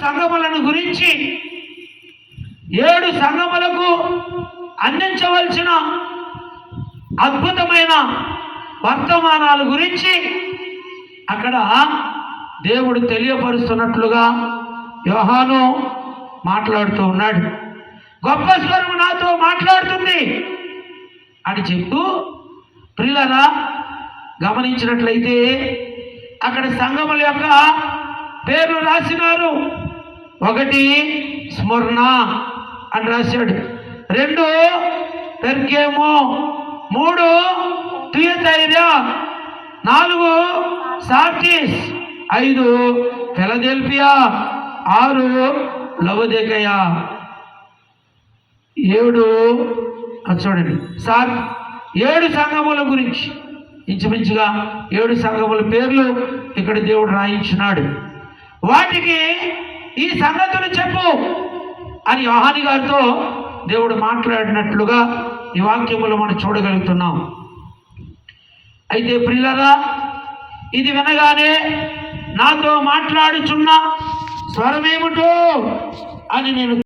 సంఘములను గురించి 7 సంఘములకు అందించవలసిన అద్భుతమైన వర్తమానాల గురించి అక్కడ దేవుడు తెలియపరుస్తున్నట్లుగా యోహాను మాట్లాడుతూ ఉన్నాడు. గొప్ప స్వరము నాతో మాట్లాడుతుంది అని చెప్తూ, ప్రియులారా గమనించినట్లయితే అక్కడ సంఘముల యొక్క పేర్లు రాసినారు. 1 స్మరణ అని రాశాడు, 2 పెర్గేము, 3 థియతైరా, 4 సార్డిస్, 5 ఫిలదెల్ఫియా, 6 లవొదికయ, 7 చూడండి 7 సంఘముల గురించి ఇంచుమించుగా 7 సంఘముల పేర్లు ఇక్కడ దేవుడు రాయించినాడు. వాటికి ఈ సంగతులు చెప్పు అని యోహాను గారితో దేవుడు మాట్లాడినట్లుగా ఈ వాక్యములు మనం చూడగలుగుతున్నాం. అయితే ప్రియులారా, ఇది వినగానే నాతో మాట్లాడుచున్న స్వరమేమిటో అని నేను